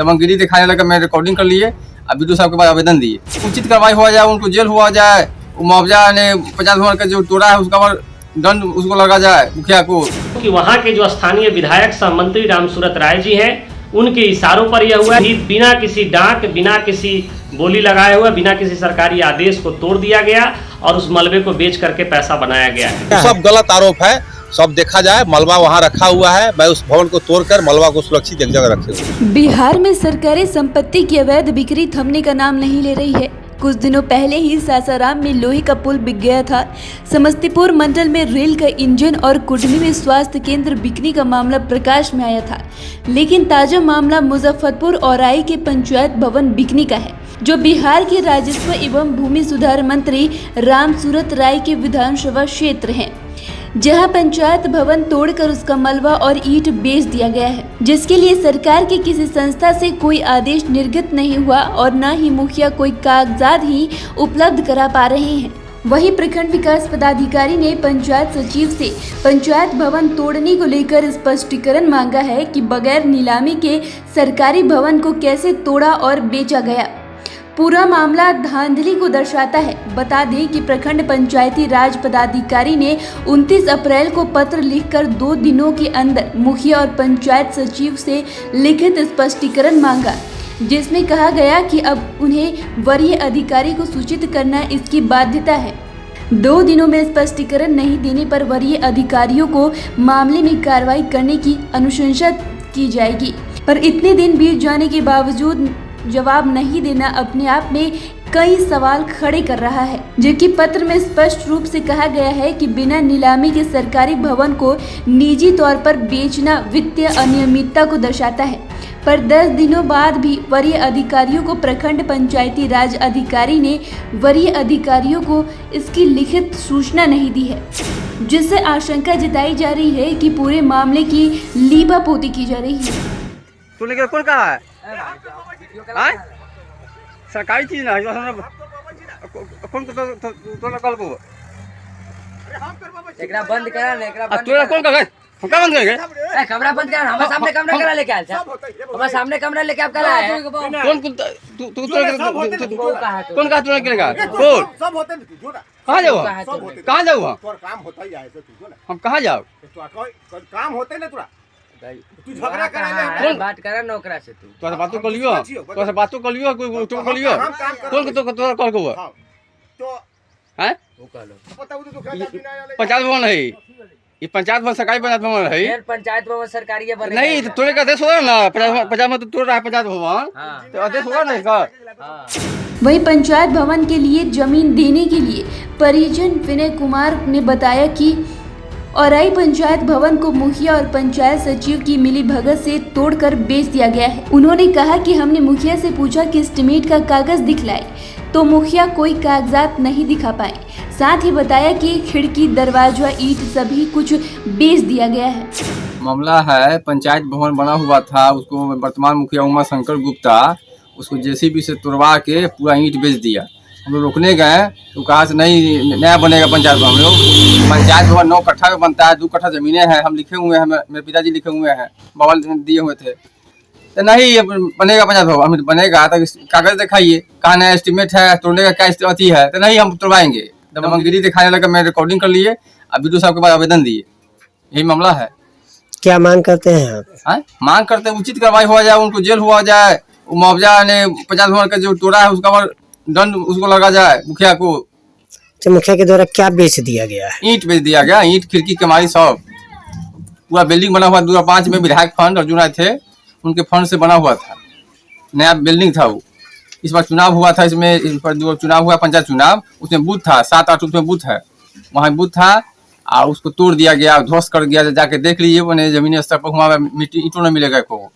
दबंगगिरी दिखाने लगा। मैं रिकॉर्डिंग कर लिए, अब वीडियो साहब के पास आवेदन दिए, उचित कार्रवाई हुआ जाए, उनको जेल हुआ जाए, मुआवजा ने 50 भवन का जो तोड़ा है उसका दंड उसको लगा जाए मुखिया को। कि वहाँ के जो स्थानीय विधायक सह मंत्री रामसूरत राय जी हैं, उनके इशारों पर यह हुआ कि बिना किसी डांट, बिना किसी बोली लगाए हुए, बिना किसी सरकारी आदेश को तोड़ दिया गया और उस मलबे को बेच करके पैसा बनाया गया है। सब गलत आरोप है, सब देखा जाए। मलबा वहाँ रखा हुआ है, मैं उस भवन को तोड़कर मलबा को सुरक्षित एक जगह रखे हुए। बिहार में सरकारी संपत्ति की अवैध बिक्री थमने का नाम नहीं ले रही है। कुछ दिनों पहले ही सासाराम में लोहे का पुल बिक गया था। समस्तीपुर मंडल में रेल का इंजन और कुटनी में स्वास्थ्य केंद्र बिकने का मामला प्रकाश में आया था। लेकिन ताजा मामला मुजफ्फरपुर औराई के पंचायत भवन बिकने का है, जो बिहार के राजस्व एवं भूमि सुधार मंत्री रामसूरत राय के विधानसभा क्षेत्र है, जहां पंचायत भवन तोड़कर उसका मलबा और ईंट बेच दिया गया है, जिसके लिए सरकार की किसी संस्था से कोई आदेश निर्गत नहीं हुआ और न ही मुखिया कोई कागजात ही उपलब्ध करा पा रहे हैं। वहीं प्रखंड विकास पदाधिकारी ने पंचायत सचिव से पंचायत भवन तोड़ने को लेकर स्पष्टीकरण मांगा है कि बगैर नीलामी के सरकारी भवन को कैसे तोड़ा और बेचा गया। पूरा मामला धांधली को दर्शाता है। बता दें कि प्रखंड पंचायती राज पदाधिकारी ने 29 अप्रैल को पत्र लिखकर 2 दिनों के अंदर मुखिया और पंचायत सचिव से लिखित स्पष्टीकरण मांगा, जिसमें कहा गया कि अब उन्हें वरीय अधिकारी को सूचित करना इसकी बाध्यता है। 2 दिनों में स्पष्टीकरण नहीं देने पर वरीय अधिकारियों को मामले में कार्रवाई करने की अनुशंसा की जाएगी। पर इतने दिन बीत जाने के बावजूद जवाब नहीं देना अपने आप में कई सवाल खड़े कर रहा है, जबकि पत्र में स्पष्ट रूप से कहा गया है कि बिना नीलामी के सरकारी भवन को निजी तौर पर बेचना वित्तीय अनियमितता को दर्शाता है। पर 10 दिनों बाद भी वरीय अधिकारियों को प्रखंड पंचायती राज अधिकारी ने वरीय अधिकारियों को इसकी लिखित सूचना नहीं दी है, जिससे आशंका जताई जा रही है कि पूरे मामले की लीपापोती की जा रही है। तूने कौन कहा है? सरकारी चीज ना कौन तो कल को एकरा बंद करा ना, एकरा बंद तोरा कौन कहा हम का बंद करेंगे? ए कमरा बंद करा, हमारे सामने कमरा करा लेके आया था, हमारे सामने कमरा लेके आप करा है। कौन तू तू कौन कहा तूने करेगा? कौन सब होते हैं जो ना, कहां जाओ? कहां जाओ? तोर काम होता ही है ऐसे तू जो ना, हम कहां जाओ? तो कोई काम होते ना तोरा, तू झगड़ा करा करा है, बात करा ना ओकरा से। तू तो बातों कर लियो, तो बातों कर लियो, कोई तो कर लियो। कौन तो तोरा कॉल को तो हैं? वो कह लो पता हो तो दुकानदार भी ना आले। पंचायत भवन है ये, पंचायत भवन सरकारी पंचायत भवन है फिर पंचायत भवन सरकारी है बने नहीं। तो तोरे का आदेश होगा ना, पंचायत में तो तोड़ रहा है पंचायत भवन, तो आदेश होगा ना इसका। वहीं पंचायत भवन के लिए जमीन देने के लिए परिजन विनय कुमार ने बताया कि औराई पंचायत भवन को मुखिया और पंचायत सचिव की मिली भगत से तोड़कर बेच दिया गया है। उन्होंने कहा कि हमने मुखिया से पूछा कि एस्टीमेट का कागज दिखलाए, तो मुखिया कोई कागजात नहीं दिखा पाए। साथ ही बताया कि खिड़की, दरवाजा, ईंट सभी कुछ बेच दिया गया है। मामला है पंचायत भवन बना हुआ था, उसको वर्तमान मुखिया उमा शंकर गुप्ता उसको जेसीबी से तोड़वा के पूरा ईंट बेच दिया। हम लोग रोकने गए तो कहा से नहीं नया बनेगा पंचायत भवन। पंचायत भवन 9 कट्ठा में बनता है, 2 कट्ठा जमीनें हैं, हम लिखे हुए हैं, मेरे पिताजी लिखे हुए हैं, बवाल दिए हुए थे। तो नहीं बनेगा पंचायत भवन, हम बनेगा तो कागज दिखाइए, कहा नया एस्टीमेट है, तोड़ने का क्या अथी है, तो नहीं हम तोड़वाएंगे। दबंगगिरी दिखाने लगा। मैं रिकॉर्डिंग कर लिए, अब वीडियो साहब के पास आवेदन दिए, यही मामला है। क्या मांग करते हैं आप? मांग करते हैं उचित कार्रवाई हुआ जाए, उनको जेल हुआ जाए, मुआवजा ने 50 भवन का जो तोड़ा है उसका दंड उसको लगा जाए मुखिया को। तो मुखिया के द्वारा क्या बेच दिया गया है? ईंट बेच दिया गया, ईंट, खिड़की, कमारी सब। पूरा बिल्डिंग बना हुआ 2005 में विधायक फंड अर्जुन राय थे, उनके फंड से बना हुआ था, नया बिल्डिंग था वो। इस बार चुनाव हुआ था, इसमें इस पर जो चुनाव हुआ पंचायत चुनाव, उसमें बूथ था, 7-8 उसमें बूथ है, वहाँ बूथ था और उसको तोड़ दिया गया, ध्वस्त कर दिया। जाके देख लीजिए मैंने जमीनी स्तर पर, वहाँ मिट्टी ईंटों नहीं मिलेगा को,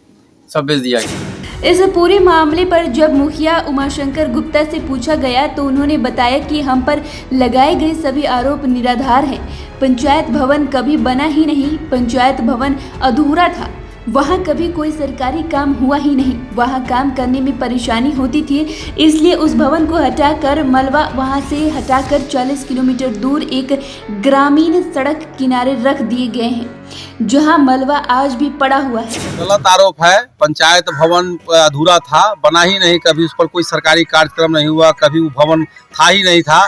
सब बेच दिया गया। इस पूरे मामले पर जब मुखिया उमाशंकर गुप्ता से पूछा गया तो उन्होंने बताया कि हम पर लगाए गए सभी आरोप निराधार हैं। पंचायत भवन कभी बना ही नहीं, पंचायत भवन अधूरा था। वहाँ कभी कोई सरकारी काम हुआ ही नहीं, वहाँ काम करने में परेशानी होती थी, इसलिए उस भवन को हटाकर मलबा वहाँ से हटाकर 40 किलोमीटर दूर एक ग्रामीण सड़क किनारे रख दिए गए हैं, जहाँ मलबा आज भी पड़ा हुआ है। गलत आरोप है। पंचायत भवन अधूरा था, बना ही नहीं, कभी उस पर कोई सरकारी कार्यक्रम नहीं हुआ, कभी वो भवन था ही नहीं था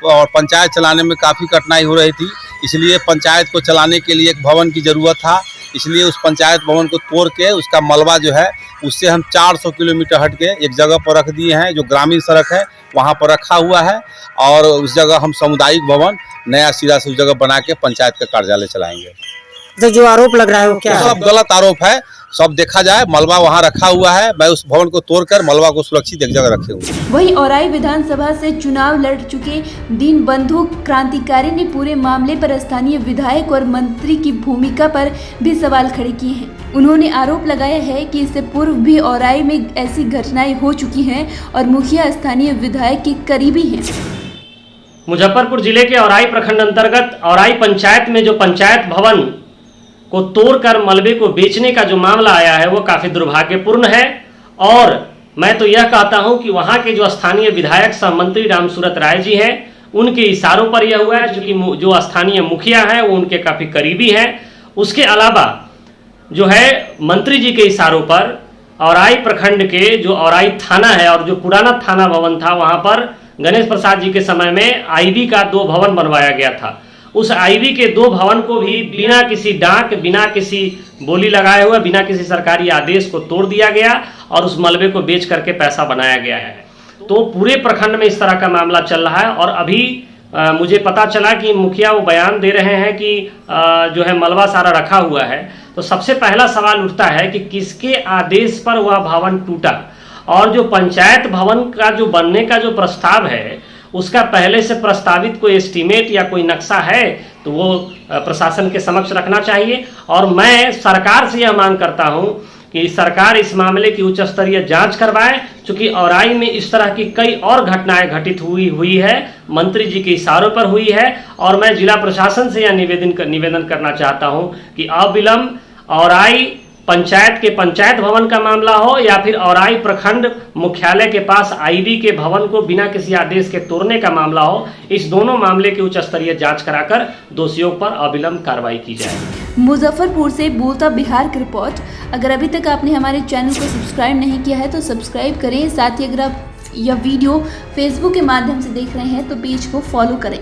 और पंचायत चलाने में काफ़ी कठिनाई हो रही थी। इसलिए पंचायत को चलाने के लिए एक भवन की ज़रूरत था, इसलिए उस पंचायत भवन को तोड़ के उसका मलबा जो है उससे हम 400 किलोमीटर हट के एक जगह पर रख दिए हैं, जो ग्रामीण सड़क है वहाँ पर रखा हुआ है और उस जगह हम सामुदायिक भवन नया सिरा से उस जगह बना के पंचायत का कार्यालय चलाएंगे। तो जो आरोप लग रहा है वो क्या है? सब गलत आरोप है। सब देखा जाए, मलबा वहाँ रखा हुआ है, मैं उस भवन को तोड़कर मलबा को सुरक्षित एक जगह रखे हुए। वहीं औराई विधानसभा से चुनाव लड़ चुके दीनबंधु क्रांतिकारी ने पूरे मामले पर स्थानीय विधायक और मंत्री की भूमिका पर भी सवाल खड़े किए हैं। उन्होंने आरोप लगाया है कि इससे पूर्व भी औराई में ऐसी घटनाएं हो चुकी हैं और मुखिया स्थानीय विधायक के करीबी हैं। मुजफ्फरपुर जिले के औराई प्रखंड अंतर्गत औराई पंचायत में जो पंचायत भवन को तोड़कर मलबे को बेचने का जो मामला आया है वो काफ़ी दुर्भाग्यपूर्ण है और मैं तो यह कहता हूं कि वहां के जो स्थानीय विधायक सह मंत्री रामसूरत राय जी हैं उनके इशारों पर यह हुआ है, क्योंकि जो स्थानीय मुखिया हैं वो उनके काफ़ी करीबी हैं। उसके अलावा जो है मंत्री जी के इशारों पर औराई प्रखंड के जो औराई थाना है और जो पुराना थाना भवन था वहाँ पर गणेश प्रसाद जी के समय में आईबी का 2 भवन बनवाया गया था। उस आईबी के 2 भवन को भी बिना किसी डाक, बिना किसी बोली लगाए हुए, बिना किसी सरकारी आदेश को तोड़ दिया गया और उस मलबे को बेच करके पैसा बनाया गया है। तो पूरे प्रखंड में इस तरह का मामला चल रहा है और अभी मुझे पता चला कि मुखिया वो बयान दे रहे हैं कि जो है मलबा सारा रखा हुआ है। तो सबसे पहला सवाल उठता है कि किसके आदेश पर वह भवन टूटा और जो पंचायत भवन का जो बनने का जो प्रस्ताव है उसका पहले से प्रस्तावित कोई एस्टीमेट या कोई नक्शा है तो वो प्रशासन के समक्ष रखना चाहिए। और मैं सरकार से यह मांग करता हूं कि सरकार इस मामले की उच्च स्तरीय जांच करवाए, क्योंकि औराई में इस तरह की कई और घटनाएं घटित हुई है, मंत्री जी के इशारों पर हुई है। और मैं जिला प्रशासन से यह निवेदन करना चाहता हूं कि अविलंब औराई पंचायत के पंचायत भवन का मामला हो या फिर औराई प्रखंड मुख्यालय के पास आईबी के भवन को बिना किसी आदेश के तोड़ने का मामला हो, इस दोनों मामले की उच्च स्तरीय जांच कराकर दोषियों पर अविलंब कार्रवाई की जाए। मुजफ्फरपुर से बोलता बिहार की रिपोर्ट। अगर अभी तक आपने हमारे चैनल को सब्सक्राइब नहीं किया है तो सब्सक्राइब करें। साथ ही अगर आप यह वीडियो फेसबुक के माध्यम से देख रहे हैं तो पेज को फॉलो करें।